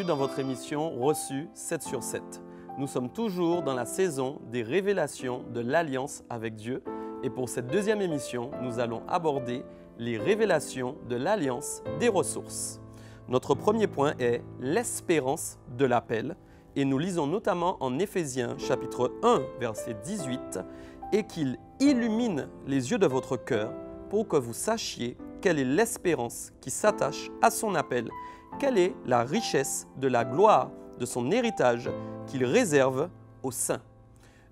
bienvenue dans votre émission Reçu 7 sur 7. Nous sommes toujours dans la saison des révélations de l'Alliance avec Dieu et pour cette deuxième émission, nous allons aborder les révélations de l'Alliance des ressources. Notre premier point est l'espérance de l'appel et nous lisons notamment en Éphésiens chapitre 1 verset 18 et qu'il illumine les yeux de votre cœur pour que vous sachiez quelle est l'espérance qui s'attache à son appel, quelle est la richesse de la gloire de son héritage qu'il réserve aux saints.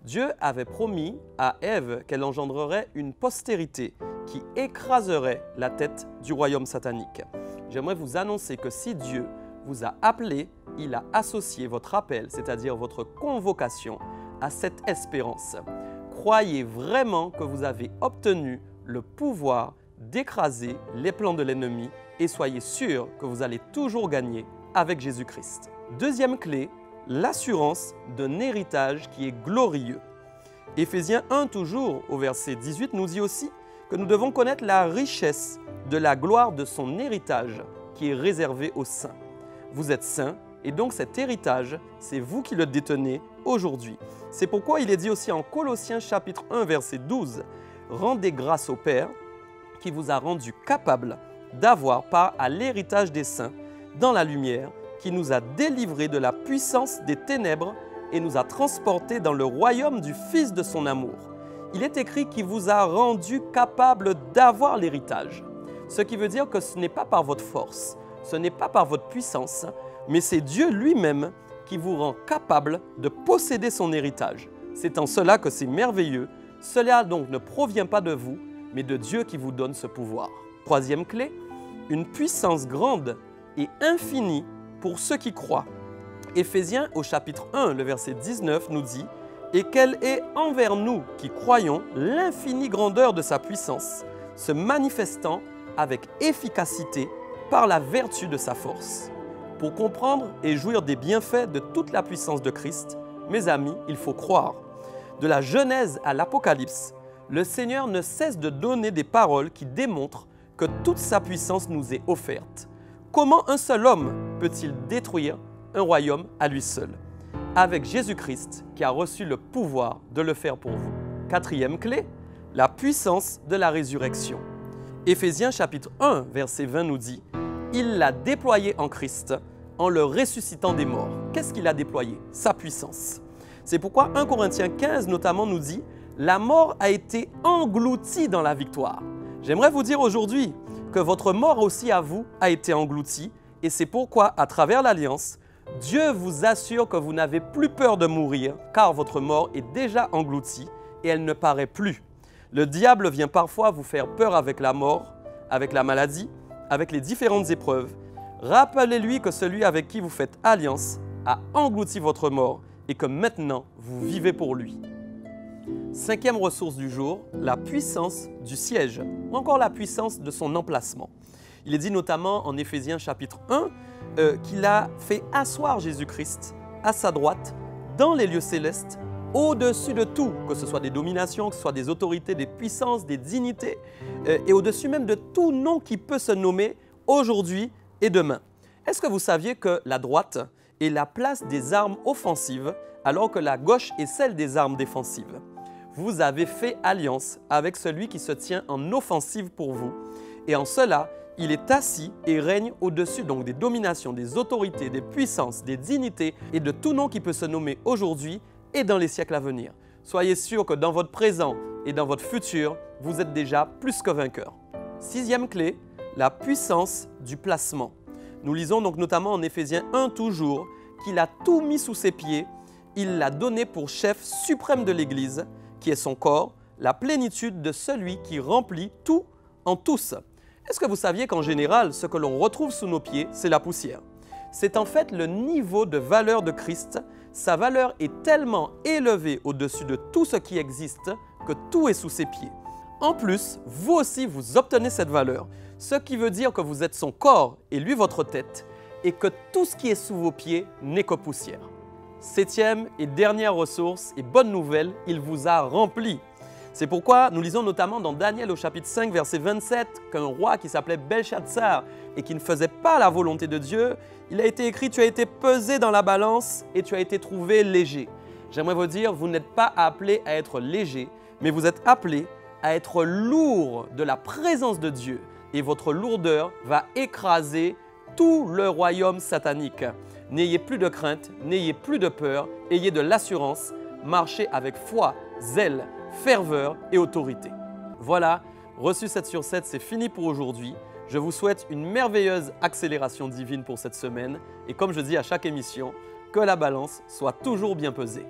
Dieu avait promis à Ève qu'elle engendrerait une postérité qui écraserait la tête du royaume satanique. J'aimerais vous annoncer que si Dieu vous a appelé, il a associé votre appel, c'est-à-dire votre convocation, à cette espérance. Croyez vraiment que vous avez obtenu le pouvoir d'écraser les plans de l'ennemi et soyez sûr que vous allez toujours gagner avec Jésus-Christ. Deuxième clé, l'assurance d'un héritage qui est glorieux. Éphésiens 1 toujours au verset 18 nous dit aussi que nous devons connaître la richesse de la gloire de son héritage qui est réservé aux saints. Vous êtes saints et donc cet héritage, c'est vous qui le détenez aujourd'hui. C'est pourquoi il est dit aussi en Colossiens chapitre 1 verset 12 « Rendez grâce au Père qui vous a rendu capable d'avoir part à l'héritage des saints dans la lumière, qui nous a délivrés de la puissance des ténèbres et nous a transportés dans le royaume du Fils de son amour. Il est écrit qu'il vous a rendu capable d'avoir l'héritage. Ce qui veut dire que ce n'est pas par votre force, ce n'est pas par votre puissance, mais c'est Dieu lui-même qui vous rend capable de posséder son héritage. C'est en cela que c'est merveilleux. Cela donc ne provient pas de vous, mais de Dieu qui vous donne ce pouvoir. Troisième clé, une puissance grande et infinie pour ceux qui croient. Éphésiens au chapitre 1, le verset 19 nous dit « Et quelle est envers nous qui croyons l'infinie grandeur de sa puissance, se manifestant avec efficacité par la vertu de sa force. » Pour comprendre et jouir des bienfaits de toute la puissance de Christ, mes amis, il faut croire. De la Genèse à l'Apocalypse, le Seigneur ne cesse de donner des paroles qui démontrent que toute sa puissance nous est offerte. Comment un seul homme peut-il détruire un royaume à lui seul? Avec Jésus-Christ qui a reçu le pouvoir de le faire pour vous. Quatrième clé, la puissance de la résurrection. Éphésiens chapitre 1 verset 20 nous dit « Il l'a déployé en Christ en le ressuscitant des morts. » Qu'est-ce qu'il a déployé? Sa puissance. C'est pourquoi 1 Corinthiens 15 notamment nous dit « La mort a été engloutie dans la victoire. » J'aimerais vous dire aujourd'hui que votre mort aussi à vous a été engloutie et c'est pourquoi, à travers l'Alliance, Dieu vous assure que vous n'avez plus peur de mourir car votre mort est déjà engloutie et elle ne paraît plus. Le diable vient parfois vous faire peur avec la mort, avec la maladie, avec les différentes épreuves. Rappelez-lui que celui avec qui vous faites alliance a englouti votre mort et que maintenant vous vivez pour lui. Cinquième ressource du jour, la puissance du siège, ou encore la puissance de son emplacement. Il est dit notamment en Éphésiens chapitre 1 qu'il a fait asseoir Jésus-Christ à sa droite dans les lieux célestes, au-dessus de tout, que ce soit des dominations, que ce soit des autorités, des puissances, des dignités, et au-dessus même de tout nom qui peut se nommer aujourd'hui et demain. Est-ce que vous saviez que la droite est la place des armes offensives, alors que la gauche est celle des armes défensives? Vous avez fait alliance avec celui qui se tient en offensive pour vous. Et en cela, il est assis et règne au-dessus donc des dominations, des autorités, des puissances, des dignités et de tout nom qui peut se nommer aujourd'hui et dans les siècles à venir. Soyez sûr que dans votre présent et dans votre futur, vous êtes déjà plus que vainqueur. Sixième clé, la puissance du placement. Nous lisons donc notamment en Éphésiens 1 toujours qu'il a tout mis sous ses pieds, il l'a donné pour chef suprême de l'Église, qui est son corps, la plénitude de celui qui remplit tout en tous. Est-ce que vous saviez qu'en général, ce que l'on retrouve sous nos pieds, c'est la poussière? C'est en fait le niveau de valeur de Christ. Sa valeur est tellement élevée au-dessus de tout ce qui existe que tout est sous ses pieds. En plus, vous aussi, vous obtenez cette valeur, ce qui veut dire que vous êtes son corps et lui votre tête, et que tout ce qui est sous vos pieds n'est que poussière. Septième et dernière ressource et bonne nouvelle, il vous a rempli. C'est pourquoi nous lisons notamment dans Daniel au chapitre 5, verset 27, qu'un roi qui s'appelait Belshazzar et qui ne faisait pas la volonté de Dieu, il a été écrit « Tu as été pesé dans la balance et tu as été trouvé léger ». J'aimerais vous dire, vous n'êtes pas appelé à être léger, mais vous êtes appelé à être lourd de la présence de Dieu. Et votre lourdeur va écraser tout le royaume satanique. N'ayez plus de crainte, n'ayez plus de peur, ayez de l'assurance, marchez avec foi, zèle, ferveur et autorité. Voilà, reçu 7 sur 7, c'est fini pour aujourd'hui. Je vous souhaite une merveilleuse accélération divine pour cette semaine et comme je dis à chaque émission, que la balance soit toujours bien pesée.